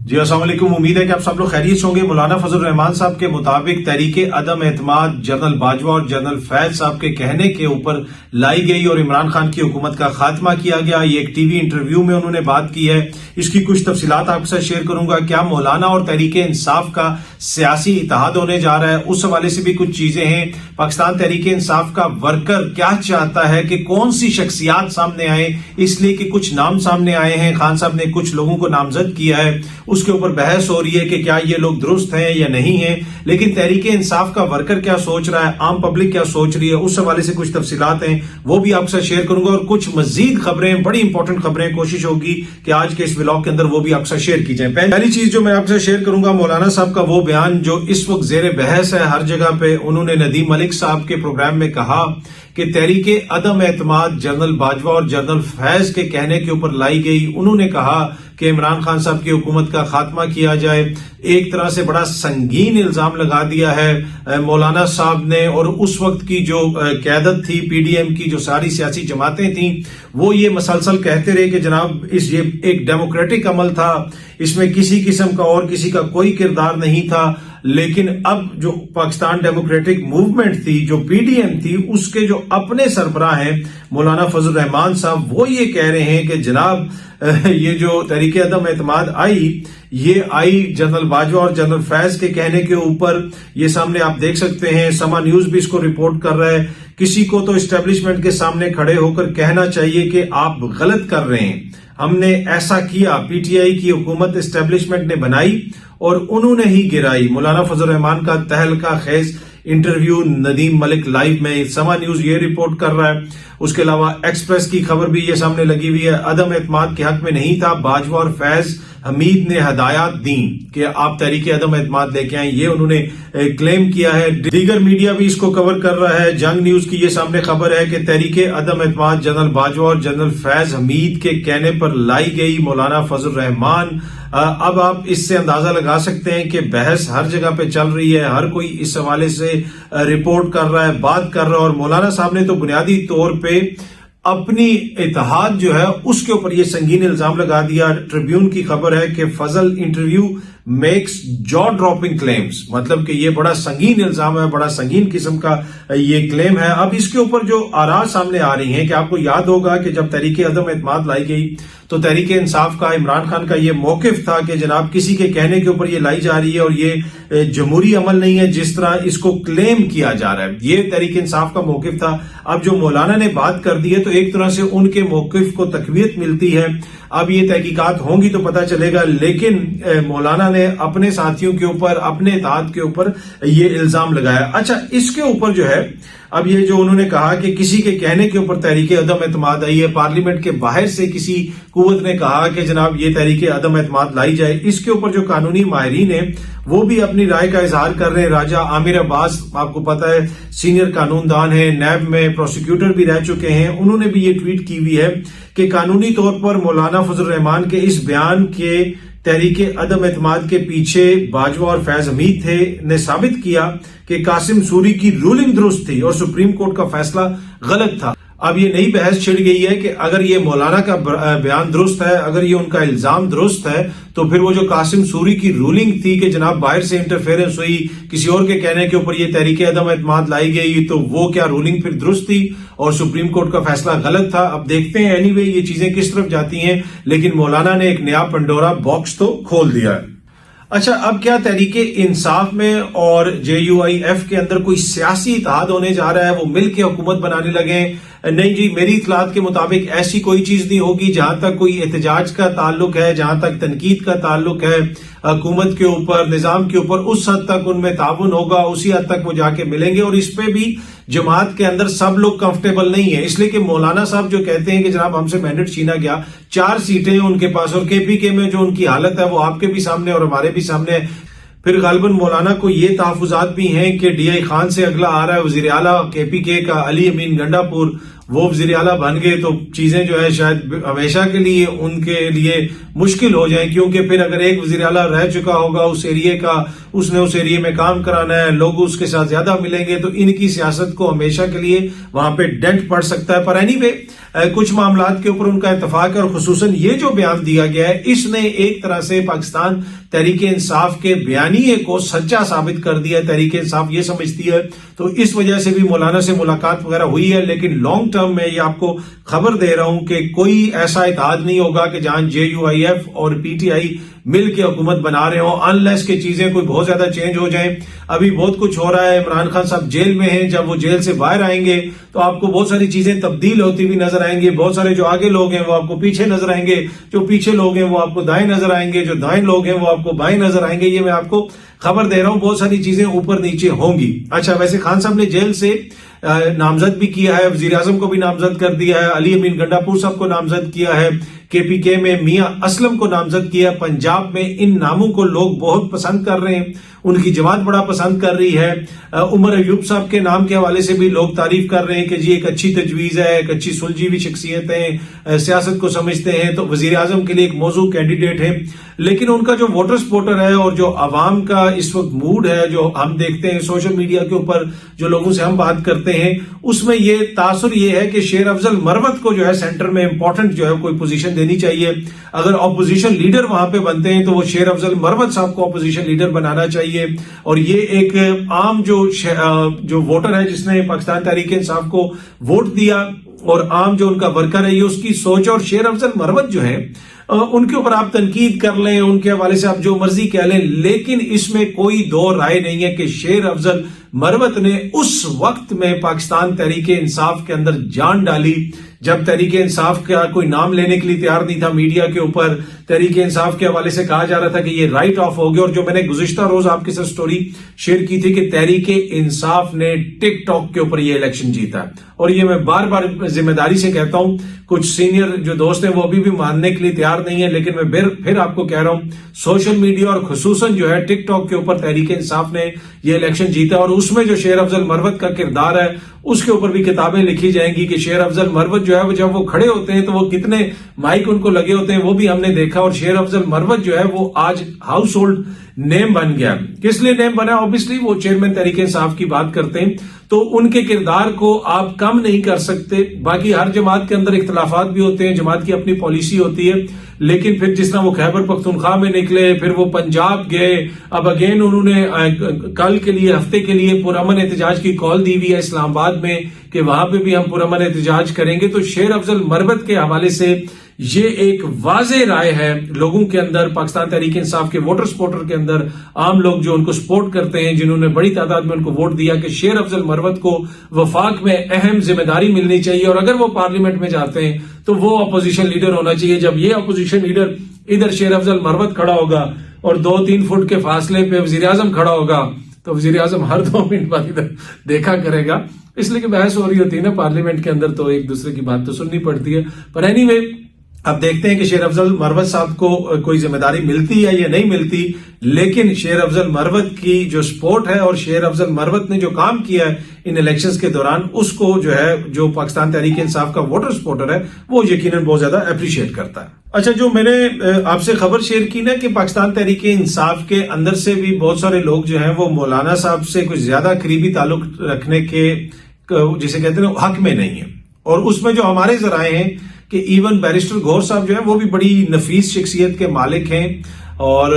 جی السلام علیکم، امید ہے کہ آپ سب لوگ خیریت سے ہوں گے۔ مولانا فضل الرحمان صاحب کے مطابق تحریک عدم اعتماد جنرل باجوہ اور جنرل فیض صاحب کے کہنے کے اوپر لائی گئی اور عمران خان کی حکومت کا خاتمہ کیا گیا۔ یہ ایک ٹی وی انٹرویو میں انہوں نے بات کی ہے، اس کی کچھ تفصیلات آپ کے ساتھ شیئر کروں گا۔ کیا مولانا اور تحریک انصاف کا سیاسی اتحاد ہونے جا رہا ہے، اس حوالے سے بھی کچھ چیزیں ہیں۔ پاکستان تحریک انصاف کا ورکر کیا چاہتا ہے کہ کون سی شخصیات سامنے آئے، اس لیے کہ کچھ نام سامنے آئے ہیں، خان صاحب نے کچھ لوگوں کو نامزد کیا ہے، اس کے اوپر بحث ہو رہی ہے کہ کیا یہ لوگ درست ہیں یا نہیں ہیں۔ لیکن تحریک انصاف کا ورکر کیا سوچ رہا ہے، عام پبلک کیا سوچ رہی ہے، اس حوالے سے کچھ تفصیلات ہیں، وہ بھی آپ کے ساتھ شیئر کروں گا، اور کچھ مزید خبریں، بڑی امپورٹنٹ خبریں، کوشش ہوگی کہ آج کے اس ولاگ کے اندر وہ بھی آپ کے ساتھ شیئر کی جائیں۔ پہلی چیز جو میں آپ کے ساتھ شیئر کروں گا، مولانا صاحب کا وہ بیان جو اس وقت زیر بحث ہے ہر جگہ پہ۔ انہوں نے ندیم ملک صاحب کے پروگرام میں کہا کہ تحریک عدم اعتماد جنرل باجوہ اور جنرل فیض کے کہنے کے اوپر لائی گئی۔ انہوں نے کہا کہ عمران خان صاحب کی حکومت کا خاتمہ کیا جائے۔ ایک طرح سے بڑا سنگین الزام لگا دیا ہے مولانا صاحب نے، اور اس وقت کی جو قیادت تھی پی ڈی ایم کی، جو ساری سیاسی جماعتیں تھیں، وہ یہ مسلسل کہتے رہے کہ جناب یہ ایک ڈیموکریٹک عمل تھا، اس میں کسی قسم کا اور کسی کا کوئی کردار نہیں تھا۔ لیکن اب جو پاکستان ڈیموکریٹک موومنٹ تھی، جو پی ڈی ایم تھی، اس کے جو اپنے سربراہ ہیں مولانا فضل الرحمان صاحب، وہ یہ کہہ رہے ہیں کہ جناب یہ جو تحریک عدم اعتماد یہ آئی جنرل باجوہ اور جنرل فیض کے کہنے کے اوپر۔ یہ سامنے آپ دیکھ سکتے ہیں، سما نیوز بھی اس کو رپورٹ کر رہا ہے۔ کسی کو تو اسٹیبلشمنٹ کے سامنے کھڑے ہو کر کہنا چاہیے کہ آپ غلط کر رہے ہیں، ہم نے ایسا کیا، پی ٹی آئی کی حکومت اسٹیبلشمنٹ نے بنائی اور انہوں نے ہی گرائی۔ مولانا فضل الرحمان کا تہلکہ خیز انٹرویو ندیم ملک لائیو میں، سما نیوز یہ رپورٹ کر رہا ہے۔ اس کے علاوہ ایکسپریس کی خبر بھی یہ سامنے لگی ہوئی ہے، عدم اعتماد کے حق میں نہیں تھا، باجوہ اور فیض حمید نے ہدایات دیں کہ آپ تحریک عدم اعتماد لے کے آئیں، یہ انہوں نے کلیم کیا ہے۔ دیگر میڈیا بھی اس کو کور کر رہا ہے۔ جنگ نیوز کی یہ سامنے خبر ہے کہ تحریک عدم اعتماد جنرل باجوہ اور جنرل فیض حمید کے کہنے پر لائی گئی مولانا فضل الرحمان۔ اب آپ اس سے اندازہ لگا سکتے ہیں کہ بحث ہر جگہ پہ چل رہی ہے، ہر کوئی اس حوالے سے رپورٹ کر رہا ہے، بات کر رہا ہے، اور مولانا صاحب نے تو بنیادی طور پہ اپنی اتحاد جو ہے اس کے اوپر یہ سنگین الزام لگا دیا۔ ٹریبیون کی خبر ہے کہ فضل انٹرویو میکس جا ڈراپنگ کلیمز، مطلب کہ یہ بڑا سنگین الزام ہے، بڑا سنگین قسم کا یہ کلیم ہے۔ اب اس کے اوپر جو آراء سامنے آ رہی ہیں کہ آپ کو یاد ہوگا کہ جب تحریک عدم اعتماد لائی گئی تو تحریک انصاف کا، عمران خان کا یہ موقف تھا کہ جناب کسی کے کہنے کے اوپر یہ لائی جا رہی ہے اور یہ جمہوری عمل نہیں ہے جس طرح اس کو کلیم کیا جا رہا ہے، یہ تحریک انصاف کا موقف تھا۔ اب جو مولانا نے بات کر دی ہے تو ایک طرح سے ان کے موقف کو تقویت ملتی ہے۔ اب یہ تحقیقات ہوں گی تو پتہ چلے گا، لیکن مولانا نے اپنے ساتھیوں کے اوپر، اپنے اتحاد کے اوپر یہ الزام لگایا۔ اچھا، اس کے اوپر جو ہے اب یہ جو انہوں نے کہا کہ کسی کے کہنے کے اوپر تحریک عدم اعتماد آئی ہے، پارلیمنٹ کے باہر سے کسی قوت نے کہا کہ جناب یہ تحریک عدم اعتماد لائی جائے، اس کے اوپر جو قانونی ماہرین ہیں وہ بھی اپنی رائے کا اظہار کر رہے ہیں۔ راجہ عامر عباس آپ کو پتا ہے سینئر قانون دان ہیں، نیب میں پروسیکیوٹر بھی رہ چکے ہیں، انہوں نے بھی یہ ٹویٹ کی ہوئی ہے کہ قانونی طور پر مولانا فضل الرحمان کے اس بیان کے تحریک عدم اعتماد کے پیچھے باجوہ اور فیض حمید تھے، نے ثابت کیا کہ قاسم سوری کی رولنگ درست تھی اور سپریم کورٹ کا فیصلہ غلط تھا۔ اب یہ نئی بحث چھڑ گئی ہے کہ اگر یہ مولانا کا بیان درست ہے، اگر یہ ان کا الزام درست ہے، تو پھر وہ جو قاسم سوری کی رولنگ تھی کہ جناب باہر سے انٹرفیئرنس ہوئی، کسی اور کے کہنے کے اوپر یہ تحریک عدم اعتماد لائی گئی، تو وہ کیا رولنگ پھر درست تھی اور سپریم کورٹ کا فیصلہ غلط تھا؟ اب دیکھتے ہیں اینی وے یہ چیزیں کس طرف جاتی ہیں، لیکن مولانا نے ایک نیا پنڈورا باکس تو کھول دیا ہے۔ اچھا، اب کیا تحریک انصاف میں اور جے یو آئی ایف کے اندر کوئی سیاسی اتحاد ہونے جا رہا ہے، وہ مل کے حکومت بنانے لگے؟ نہیں جی، میری اطلاعات کے مطابق ایسی کوئی چیز نہیں ہوگی۔ جہاں تک کوئی احتجاج کا تعلق ہے، جہاں تک تنقید کا تعلق ہے حکومت کے اوپر، نظام کے اوپر، اس حد تک ان میں تعاون ہوگا، اسی حد تک وہ جا کے ملیں گے، اور اس پہ بھی جماعت کے اندر سب لوگ کمفرٹیبل نہیں ہیں، اس لیے کہ مولانا صاحب جو کہتے ہیں کہ جناب ہم سے مینڈیٹ چھینا گیا، 4 سیٹیں ان کے پاس، اور کے پی کے میں جو ان کی حالت ہے وہ آپ کے بھی سامنے اور ہمارے بھی سامنے ہے۔ پھر غالباً مولانا کو یہ تحفظات بھی ہیں کہ ڈی آئی خان سے اگلا آ رہا ہے وزیر اعلیٰ کے پی کے کا علی امین گنڈا پور، وہ وزیر اعلیٰ بن گئے تو چیزیں جو ہے شاید ہمیشہ کے لیے ان کے لیے مشکل ہو جائیں، کیونکہ پھر اگر ایک وزیر اعلیٰ رہ چکا ہوگا اس ایریے کا، اس نے اس ایریے میں کام کرانا ہے، لوگ اس کے ساتھ زیادہ ملیں گے تو ان کی سیاست کو ہمیشہ کے لیے وہاں پہ ڈنٹ پڑ سکتا ہے۔ پر اینی وے کچھ معاملات کے اوپر ان کا اتفاق ہے، اور خصوصاً یہ جو بیان دیا گیا ہے اس نے ایک طرح سے پاکستان تحریک انصاف کے بیانیے کو سچا ثابت کر دیا ہے۔ تحریک انصاف یہ سمجھتی ہے، تو اس وجہ سے بھی مولانا سے ملاقات وغیرہ ہوئی ہے، لیکن لانگ ٹرم میں یہ آپ کو خبر دے رہا ہوں کہ کوئی ایسا اتحاد نہیں ہوگا کہ جہاں JUIF اور PTI مل کے حکومت بنا رہے ہوں، انلیس کہ چیزیں کوئی بہت زیادہ چینج ہو جائیں۔ ابھی بہت کچھ ہو رہا ہے، عمران خان صاحب جیل میں ہیں، جب وہ جیل سے باہر آئیں گے تو آپ کو بہت ساری چیزیں تبدیل ہوتی ہوئی نظر آئیں گے، بہت سارے جو آگے لوگ ہیں وہ آپ کو پیچھے نظر آئیں گے، جو پیچھے لوگ ہیں وہ آپ کو دائیں نظر آئیں گے، جو دائیں لوگ ہیں وہ آپ کو بائیں نظر آئیں گے۔ یہ میں آپ کو خبر دے رہا ہوں، بہت ساری چیزیں اوپر نیچے ہوں گی۔ اچھا، ویسے خان صاحب نے جیل سے نامزد بھی کیا ہے، وزیر اعظم کو بھی نامزد کر دیا ہے، علی امین گنڈاپور صاحب کو نامزد کیا ہے، KPK میں میاں اسلم کو نامزد کیا۔ پنجاب میں ان ناموں کو لوگ بہت پسند کر رہے ہیں، ان کی جماعت بڑا پسند کر رہی ہے۔ عمر ایوب صاحب کے نام کے حوالے سے بھی لوگ تعریف کر رہے ہیں کہ جی ایک اچھی تجویز ہے، ایک اچھی سلجھی ہوئی شخصیت ہے، سیاست کو سمجھتے ہیں، تو وزیر اعظم کے لیے ایک موزوں کینڈیڈیٹ ہے۔ لیکن ان کا جو ووٹر سپورٹر ہے اور جو عوام کا اس وقت موڈ ہے، جو ہم دیکھتے ہیں سوشل میڈیا کے اوپر جو لوگوں سے ہم بات کرتے ہیں، اس میں یہ تاثر یہ ہے کہ شیر افضل مروت کو جو ہے سینٹر میں امپورٹنٹ جو ہے کوئی پوزیشن دینی چاہیے۔ اگر اپوزیشن لیڈر وہاں پہ بنتے ہیں تو وہ شیر افضل مروت صاحب کو اپوزیشن لیڈر بنانا چاہیے، اور یہ ایک عام جو ووٹر ہے جس نے پاکستان تحریک انصاف کو ووٹ دیا اور عام جو ان کا ورکر ہے، یہ اس کی سوچ، اور شیر افضل مروت جو ہے ان کے اوپر آپ تنقید کر لیں، ان کے حوالے سے آپ جو مرضی کہہ لیں، لیکن اس میں کوئی دو رائے نہیں ہے کہ شیر افضل مروت نے اس وقت میں پاکستان تحریک انصاف کے اندر جان ڈالی جب تحریک انصاف کا کوئی نام لینے کے لیے تیار نہیں تھا۔ میڈیا کے اوپر تحریک انصاف کے حوالے سے کہا جا رہا تھا کہ یہ رائٹ آف ہو گیا، اور جو میں نے گزشتہ روز آپ کے ساتھ سٹوری شیئر کی تھی کہ تحریک انصاف نے ٹک ٹاک کے اوپر یہ الیکشن جیتا، اور یہ میں بار بار ذمہ داری سے کہتا ہوں، کچھ سینئر جو دوست ہیں وہ ابھی بھی ماننے کے لیے تیار نہیں ہے، لیکن میں پھر آپ کو کہہ رہا ہوں، سوشل میڈیا اور خصوصاً جو ہے ٹک ٹاک کے اوپر تحریک انصاف نے یہ الیکشن جیتا، اور اس میں جو شیر افضل مروت کا کردار ہے اس کے اوپر بھی کتابیں لکھی جائیں گی کہ شیر افضل مروت جو ہے جب وہ کھڑے ہوتے ہیں تو وہ کتنے مائک ان کو لگے ہوتے ہیں، وہ بھی ہم نے دیکھا، اور شیر افضل مروت جو ہے وہ آج ہاؤس ہولڈ نیم بن گیا۔ کس لیے نیم بنا؟ اوبیسلی وہ چیئرمین تحریک انصاف کی بات کرتے ہیں، تو ان کے کردار کو آپ کم نہیں کر سکتے۔ باقی ہر جماعت کے اندر اختلافات بھی ہوتے ہیں، جماعت کی اپنی پالیسی ہوتی ہے، لیکن پھر جس طرح وہ خیبر پختونخوا میں نکلے، پھر وہ پنجاب گئے، اب اگین انہوں نے کل کے لیے ہفتے کے لیے پرامن احتجاج کی کال دی ہوئی ہے اسلام آباد میں کہ وہاں پہ بھی ہم پرامن احتجاج کریں گے۔ تو شیر افضل مروت کے حوالے سے یہ ایک واضح رائے ہے لوگوں کے اندر، پاکستان تحریک انصاف کے ووٹر سپورٹر کے اندر، عام لوگ جو ان کو سپورٹ کرتے ہیں، جنہوں نے بڑی تعداد میں ان کو ووٹ دیا، کہ شیر افضل مروت کو وفاق میں اہم ذمہ داری ملنی چاہیے، اور اگر وہ پارلیمنٹ میں جاتے ہیں تو وہ اپوزیشن لیڈر ہونا چاہیے۔ جب یہ اپوزیشن لیڈر ادھر شیر افضل مروت کھڑا ہوگا اور 2-3 فٹ کے فاصلے پہ وزیر اعظم کھڑا ہوگا تو وزیر اعظم ہر 2 منٹ بعد ادھر دیکھا کرے گا، اس لیے کہ بحث ہو رہی ہوتی ہے نا پارلیمنٹ کے اندر، تو ایک دوسرے کی بات تو سننی پڑتی ہے۔ پر اینی وے اب دیکھتے ہیں کہ شیر افضل مروت صاحب کو کوئی ذمہ داری ملتی ہے یا نہیں ملتی، لیکن شیر افضل مروت کی جو سپورٹ ہے اور شیر افضل مروت نے جو کام کیا ہے ان الیکشنز کے دوران، اس کو جو ہے جو پاکستان تحریک انصاف کا ووٹر سپورٹر ہے وہ یقیناً بہت زیادہ اپریشیٹ کرتا ہے۔ اچھا، جو میں نے آپ سے خبر شیئر کی نا کہ پاکستان تحریک انصاف کے اندر سے بھی بہت سارے لوگ جو ہیں وہ مولانا صاحب سے کچھ زیادہ قریبی تعلق رکھنے کے جسے کہتے ہیں حق میں نہیں ہے، اور اس میں جو ہمارے ذرائع ہیں کہ ایون بیرسٹر گور صاحب جو ہے وہ بھی بڑی نفیس شخصیت کے مالک ہیں، اور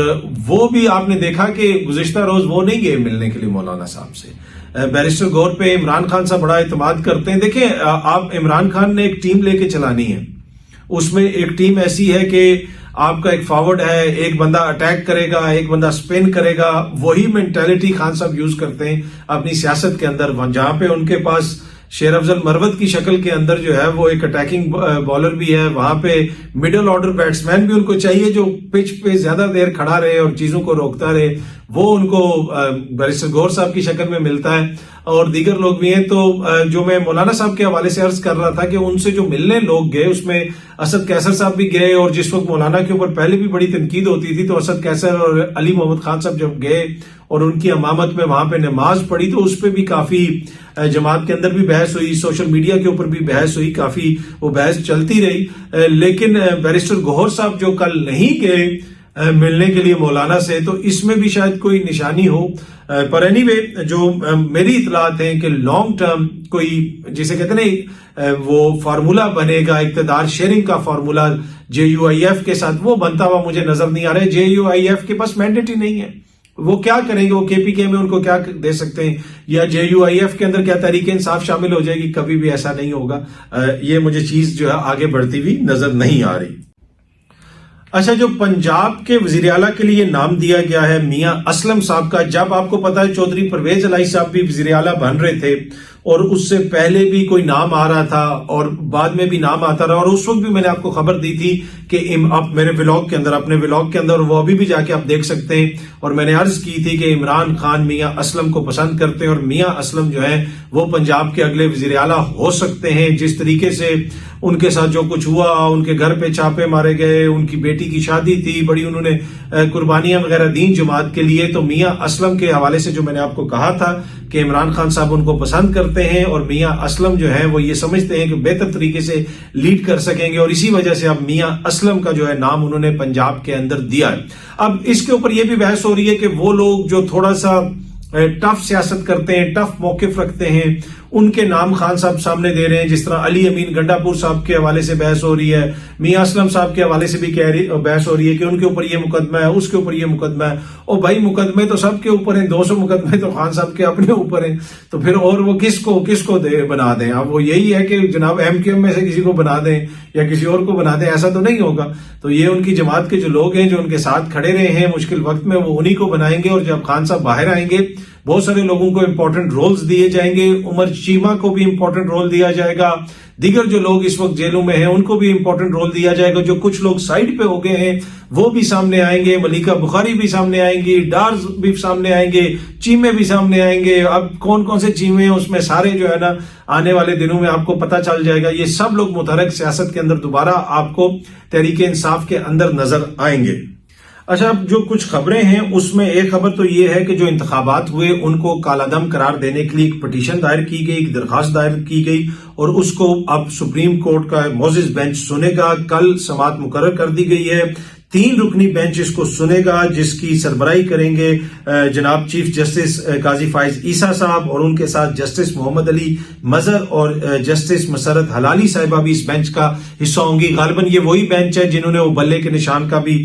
وہ بھی آپ نے دیکھا کہ گزشتہ روز وہ نہیں گئے ملنے کے لیے مولانا صاحب سے۔ بیرسٹر گور پہ عمران خان صاحب بڑا اعتماد کرتے ہیں۔ دیکھیں، آپ عمران خان نے ایک ٹیم لے کے چلانی ہے، اس میں ایک ٹیم ایسی ہے کہ آپ کا ایک فارورڈ ہے، ایک بندہ اٹیک کرے گا، ایک بندہ سپن کرے گا، وہی مینٹیلٹی خان صاحب یوز کرتے ہیں اپنی سیاست کے اندر، جہاں پہ ان کے پاس شیر افضل مروت کی شکل کے اندر جو ہے وہ ایک اٹیکنگ بالر بھی ہے، وہاں پہ مڈل آرڈر بیٹسمین بھی ان کو چاہیے جو پچ پہ زیادہ دیر کھڑا رہے اور چیزوں کو روکتا رہے، وہ ان کو بیرسٹر گور صاحب کی شکل میں ملتا ہے، اور دیگر لوگ بھی ہیں۔ تو جو میں مولانا صاحب کے حوالے سے عرض کر رہا تھا کہ ان سے جو ملنے لوگ گئے اس میں اسد کیسر صاحب بھی گئے، اور جس وقت مولانا کے اوپر پہلے بھی بڑی تنقید ہوتی تھی تو اسد کیسر اور علی محمد خان صاحب جب گئے اور ان کی امامت میں وہاں پہ نماز پڑھی تو اس پہ بھی کافی جماعت کے اندر بھی بحث ہوئی, سوشل میڈیا کے اوپر بھی بحث ہوئی, کافی وہ بحث چلتی رہی, لیکن بیرسٹر گوہر صاحب جو کل نہیں گئے ملنے کے لیے مولانا سے, تو اس میں بھی شاید کوئی نشانی ہو. پر اینی وے جو میری اطلاعات ہیں کہ لانگ ٹرم کوئی جسے کہتے ہیں وہ فارمولا بنے گا, اقتدار شیئرنگ کا فارمولا JUIF کے ساتھ, وہ بنتا ہوا مجھے نظر نہیں آ رہا ہے. JUIF کے پاس مینڈیٹ ہی نہیں ہے, وہ کیا کریں گے, وہ KPK میں ان کو کیا دے سکتے ہیں, یا JUIF کے اندر کیا تحریک انصاف شامل ہو جائے گی, کبھی بھی ایسا نہیں ہوگا. یہ مجھے چیز جو ہے آگے بڑھتی ہوئی نظر نہیں آ رہی. اچھا, جو پنجاب کے وزیر اعلیٰ کے لیے نام دیا گیا ہے میاں اسلم صاحب کا, جب آپ کو پتا ہے چودھری پرویز الہی صاحب بھی وزیر اعلیٰ بن رہے تھے اور اس سے پہلے بھی کوئی نام آ رہا تھا اور بعد میں بھی نام آتا رہا, اور اس وقت بھی میں نے آپ کو خبر دی تھی کہ آپ میرے ولاگ کے اندر, اپنے ولاگ کے اندر, وہ ابھی بھی جا کے آپ دیکھ سکتے ہیں, اور میں نے عرض کی تھی کہ عمران خان میاں اسلم کو پسند کرتے ہیں اور میاں اسلم جو ہیں وہ پنجاب کے اگلے وزیر اعلیٰ ہو سکتے ہیں. جس طریقے سے ان کے ساتھ جو کچھ ہوا, ان کے گھر پہ چھاپے مارے گئے, ان کی بیٹی کی شادی تھی, بڑی انہوں نے قربانیاں وغیرہ دیں جماعت کے لیے, تو میاں اسلم کے حوالے سے جو میں نے آپ کو کہا تھا کہ عمران خان صاحب ان کو پسند کرتے ہیں اور میاں اسلم جو ہے وہ یہ سمجھتے ہیں کہ بہتر طریقے سے لیڈ کر سکیں گے, اور اسی وجہ سے اب میاں اسلم کا جو ہے نام انہوں نے پنجاب کے اندر دیا ہے. اب اس کے اوپر یہ بھی بحث ہو رہی ہے کہ وہ لوگ جو تھوڑا سا ٹف سیاست کرتے ہیں, ٹف موقف رکھتے ہیں, ان کے نام خان صاحب سامنے دے رہے ہیں. جس طرح علی امین گنڈا پور صاحب کے حوالے سے بحث ہو رہی ہے, میاں اسلم صاحب کے حوالے سے بھی بحث ہو رہی ہے کہ ان کے اوپر یہ مقدمہ ہے, اس کے اوپر یہ مقدمہ ہے. اور بھائی مقدمے تو سب کے اوپر ہیں, 200 مقدمے تو خان صاحب کے اپنے اوپر ہیں, تو پھر اور وہ کس کو بنا دیں. اب وہ یہی ہے کہ جناب MQM میں سے کسی کو بنا دیں یا کسی اور کو بنا دیں, ایسا تو نہیں ہوگا. تو یہ ان کی جماعت کے جو لوگ ہیں جو ان کے ساتھ کھڑے رہے ہیں مشکل وقت میں, وہ انہی کو بنائیں گے, اور جب خان صاحب باہر آئیں گے بہت سارے لوگوں کو امپورٹنٹ رولز دیے جائیں گے. عمر چیمہ کو بھی امپورٹنٹ رول دیا جائے گا, دیگر جو لوگ اس وقت جیلوں میں ہیں ان کو بھی امپورٹنٹ رول دیا جائے گا. جو کچھ لوگ سائیڈ پہ ہو گئے ہیں وہ بھی سامنے آئیں گے, ملیکہ بخاری بھی سامنے آئیں گی, ڈارز بھی سامنے آئیں گے, چیمے بھی سامنے آئیں گے. اب کون کون سے چیمے ہیں اس میں سارے جو ہے نا آنے والے دنوں میں آپ کو پتا چل جائے گا. یہ سب لوگ متحرک سیاست کے اندر دوبارہ آپ کو تحریک انصاف کے اندر نظر آئیں گے. اچھا, اب جو کچھ خبریں ہیں اس میں ایک خبر تو یہ ہے کہ جو انتخابات ہوئے ان کو کالعدم قرار دینے کے لیے ایک پٹیشن دائر کی گئی, ایک درخواست دائر کی گئی, اور اس کو اب سپریم کورٹ کا معزز بینچ سنے گا. کل سماعت مقرر کر دی گئی ہے, 3 رکنی بینچ اس کو سنے گا, جس کی سربراہی کریں گے جناب چیف جسٹس قاضی فائز عیسیٰ صاحب, اور ان کے ساتھ جسٹس محمد علی مظہر اور جسٹس مسرت حلالی صاحبہ بھی اس بینچ کا حصہ ہوں گی. غالباً یہ وہی بینچ ہے جنہوں نے وہ بلے کے نشان کا بھی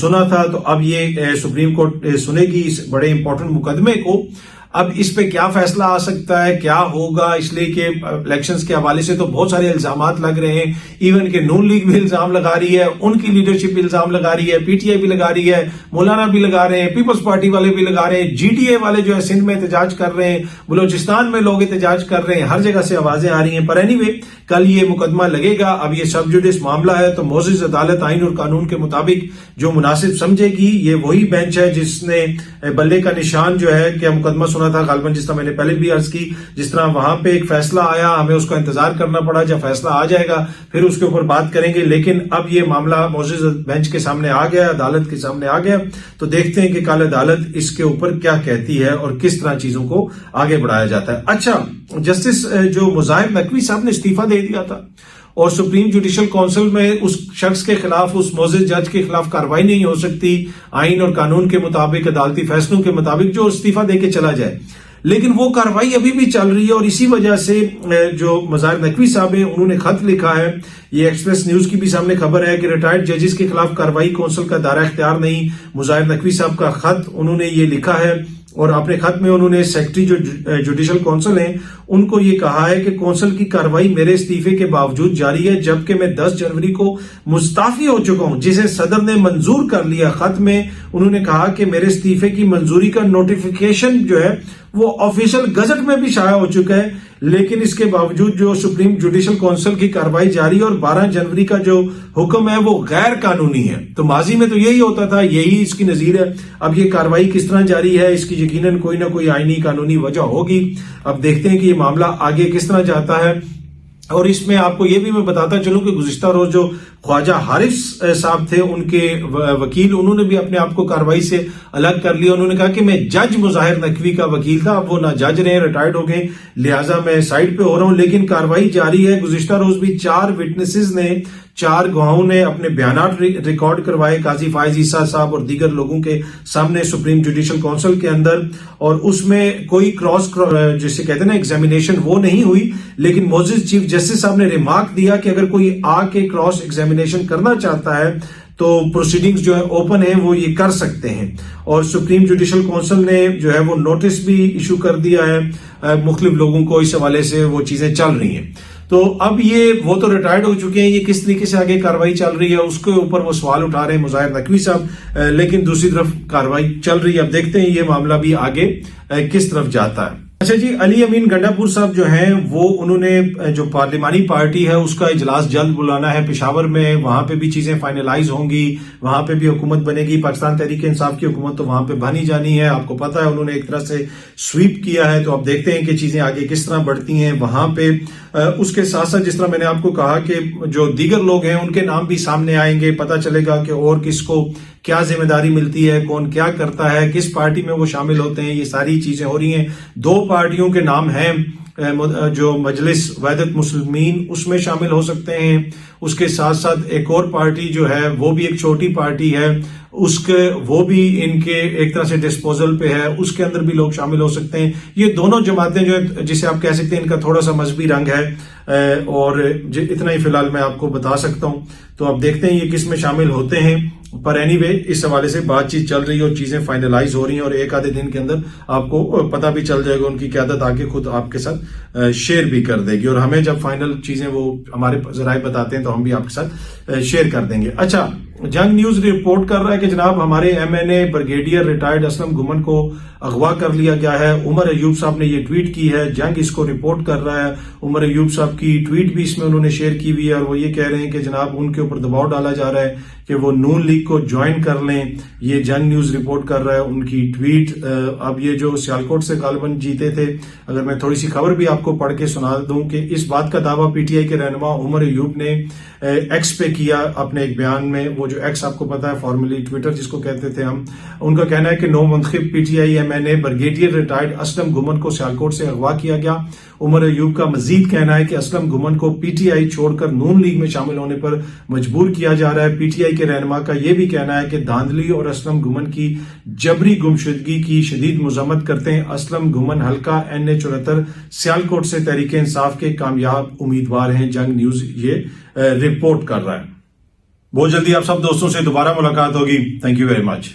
سنا تھا. تو اب یہ سپریم کورٹ سنے گی اس بڑے امپورٹنٹ مقدمے کو. اب اس پہ کیا فیصلہ آ سکتا ہے, کیا ہوگا, اس لیے کہ الیکشنز کے حوالے سے تو بہت سارے الزامات لگ رہے ہیں. ایون کہ نون لیگ بھی الزام لگا رہی ہے, ان کی لیڈرشپ بھی الزام لگا رہی ہے, PTI بھی لگا رہی ہے, مولانا بھی لگا رہے ہیں, پیپلز پارٹی والے بھی لگا رہے ہیں, GDA والے جو ہے سندھ میں احتجاج کر رہے ہیں, بلوچستان میں لوگ احتجاج کر رہے ہیں, ہر جگہ سے آوازیں آ رہی ہیں. پر اینی وے کل یہ مقدمہ لگے گا. اب یہ سب جوڈس معاملہ ہے, تو معزز عدالت آئین اور قانون کے مطابق جو مناسب سمجھے گی. یہ وہی بینچ ہے جس نے بلے کا نشان جو ہے کہ مقدمہ سنا تھا. غالباً جس طرح میں نے پہلے بھی عرض کی, جس طرح وہاں پہ ایک فیصلہ آیا, ہمیں اس کا انتظار کرنا پڑا, جب فیصلہ آ جائے گا پھر اس کے اوپر بات کریں گے. لیکن اب یہ معاملہ معزز بینچ کے سامنے آ گیا, عدالت کے سامنے آ گیا, تو دیکھتے ہیں کہ کل عدالت اس کے اوپر کیا کہتی ہے اور کس طرح چیزوں کو آگے بڑھایا جاتا ہے. اچھا, جسٹس جو مظاہر نقوی صاحب نے استعفیٰ دے دیا تھا اور سپریم جوڈیشل کونسل میں اس شخص کے خلاف, اس معزز جج کے خلاف کارروائی نہیں ہو سکتی آئین اور قانون کے مطابق, عدالتی فیصلوں کے مطابق, جو استعفیٰ دے کے چلا جائے. لیکن وہ کارروائی ابھی بھی چل رہی ہے, اور اسی وجہ سے جو مظاہر نقوی صاحب ہیں انہوں نے خط لکھا ہے. یہ ایکسپریس نیوز کی بھی سامنے خبر ہے کہ ریٹائرڈ ججز کے خلاف کارروائی کونسل کا دائرہ اختیار نہیں. مظاہر نقوی صاحب کا خط, انہوں نے یہ لکھا ہے, اور اپنے خط میں انہوں نے سیکرٹری جو جوڈیشل کونسل ہیں ان کو یہ کہا ہے کہ کونسل کی کارروائی میرے استعفے کے باوجود جاری ہے, جبکہ میں 10 جنوری کو مستعفی ہو چکا ہوں, جسے صدر نے منظور کر لیا. خط میں انہوں نے کہا کہ میرے استعفے کی منظوری کا نوٹیفیکیشن جو ہے وہ آفیشل گزٹ میں بھی شائع ہو چکا ہے, لیکن اس کے باوجود جو سپریم جوڈیشل کونسل کی کارروائی جاری ہے, اور 12 جنوری کا جو حکم ہے وہ غیر قانونی ہے. تو ماضی میں تو یہی ہوتا تھا, یہی اس کی نظیر ہے. اب یہ کارروائی کس طرح جاری ہے, اس کی یقیناً کوئی نہ کوئی آئینی قانونی وجہ ہوگی. اب دیکھتے ہیں کہ یہ معاملہ آگے کس طرح جاتا ہے. اور اس میں آپ کو یہ بھی میں بتاتا چلوں کہ گزشتہ روز جو خواجہ حارث صاحب تھے ان کے وکیل، انہوں نے بھی اپنے آپ کو کارروائی سے الگ کر لیا. انہوں نے کہا کہ میں جج مظاہر نقوی کا وکیل تھا، اب وہ نہ جج رہے، ریٹائرڈ ہو گئے، لہٰذا میں سائڈ پہ ہو رہا ہوں. لیکن کارروائی جاری ہے. گزشتہ روز بھی 4 وٹنسز نے، 4 گواہوں نے اپنے بیانات ریکارڈ کروائے قاضی فائز عیسیٰ صاحب اور دیگر لوگوں کے سامنے سپریم جوڈیشل کونسل کے اندر، اور اس میں کوئی کراس جسے کہتے ہیں نا ایگزامینیشن وہ نہیں ہوئی. لیکن معزز چیف جسٹس صاحب نے ریمارک دیا کہ اگر کوئی آ کے کراس ایگزامینیشن کرنا چاہتا ہے تو پروسیڈنگز جو ہے اوپن ہیں، وہ یہ کر سکتے ہیں. اور سپریم جوڈیشل کونسل نے جو ہے وہ نوٹس بھی ایشو کر دیا ہے مختلف لوگوں کو، اس حوالے سے وہ چیزیں چل رہی ہیں. تو اب یہ وہ تو ریٹائرڈ ہو چکے ہیں، یہ کس طریقے سے آگے کارروائی چل رہی ہے اس کے اوپر وہ سوال اٹھا رہے ہیں مظاہر نقوی صاحب، لیکن دوسری طرف کارروائی چل رہی ہے. اب دیکھتے ہیں یہ معاملہ بھی آگے کس طرف جاتا ہے. اچھا جی، علی امین گنڈا پور صاحب جو ہیں وہ انہوں نے جو پارلیمانی پارٹی ہے اس کا اجلاس جلد بلانا ہے پشاور میں، وہاں پہ بھی چیزیں فائنلائز ہوں گی، وہاں پہ بھی حکومت بنے گی. پاکستان تحریک انصاف کی حکومت تو وہاں پہ بنی جانی ہے، آپ کو پتا ہے انہوں نے ایک طرح سے سویپ کیا ہے. تو اب دیکھتے ہیں کہ چیزیں آگے کس طرح بڑھتی ہیں وہاں پہ. اس کے ساتھ ساتھ جس طرح میں نے آپ کو کہا کہ جو دیگر لوگ ہیں ان کے نام بھی سامنے آئیں گے، پتہ چلے گا کہ اور کس کو کیا ذمہ داری ملتی ہے، کون کیا کرتا ہے، کس پارٹی میں وہ شامل ہوتے ہیں. یہ ساری چیزیں ہو رہی ہیں. 2 پارٹیوں کے نام ہیں، جو مجلس وحدت مسلمین اس میں شامل ہو سکتے ہیں. اس کے ساتھ ساتھ ایک اور پارٹی جو ہے وہ بھی ایک چھوٹی پارٹی ہے، وہ بھی ان کے ایک طرح سے ڈسپوزل پہ ہے، اس کے اندر بھی لوگ شامل ہو سکتے ہیں. یہ دونوں جماعتیں جو ہے جسے آپ کہہ سکتے ہیں ان کا تھوڑا سا مذہبی رنگ ہے، اور اتنا ہی فی الحال میں آپ کو بتا سکتا ہوں. تو اب دیکھتے ہیں یہ کس میں شامل ہوتے ہیں. پر اینی وے اس حوالے سے بات چیت چل رہی ہے اور چیزیں فائنلائز ہو رہی ہیں، اور ایک آدھے دن کے اندر آپ کو پتہ بھی چل جائے گا. ان کی قیادت آ کے خود آپ کے ساتھ شیئر بھی کر دے گی، اور ہمیں جب فائنل چیزیں وہ ہمارے ذرائع بتاتے ہیں تو ہم بھی آپ کے ساتھ شیئر کر دیں گے. اچھا، جنگ نیوز رپورٹ کر رہا ہے کہ جناب ہمارے MNA brigadier retired Aslam Ghuman کو اغوا کر لیا گیا ہے. عمر ایوب صاحب نے یہ ٹویٹ کی ہے، جنگ اس کو رپورٹ کر رہا ہے. عمر ایوب صاحب کی ٹویٹ بھی اس میں انہوں نے شیئر کی ہوئی ہے، اور وہ یہ کہہ رہے ہیں کہ جناب ان کے اوپر دباؤ ڈالا جا رہا ہے کہ وہ نون لیگ کو جوائن کر لیں. یہ جنگ نیوز رپورٹ کر رہا ہے ان کی ٹویٹ. اب یہ جو سیالکوٹ سے غالباً جیتے تھے، اگر میں تھوڑی سی خبر بھی آپ کو پڑھ کے سنا دوں کہ اس بات کا دعویٰ PTI کے رہنما عمر ایوب نے ایکس پہ کیا اپنے ایک بیان میں. وہ جو ایکس آپ کو پتا ہے فارملی ٹویٹر جس کو کہتے تھے ہم، ان کا کہنا ہے کہ نو منتخب PTI MNA brigadier retired Aslam Ghuman کو سیالکوٹ سے اغوا کیا گیا. عمر ایوب کا مزید کہنا ہے کہ اسلم گھمن کو PTI چھوڑ کر نون لیگ میں شامل ہونے پر مجبور کیا جا رہا ہے. PTI کے رہنما کا یہ بھی کہنا ہے کہ دھاندلی اور اسلم گھمن کی جبری گمشدگی کی شدید مذمت کرتے ہیں. اسلم گھمن حلقہ NA74 سیالکوٹ سے تحریک انصاف کے کامیاب امیدوار ہیں. جنگ نیوز یہ رپورٹ کر رہا ہے. بہت جلدی آپ سب دوستوں سے دوبارہ ملاقات ہوگی. Thank you very much.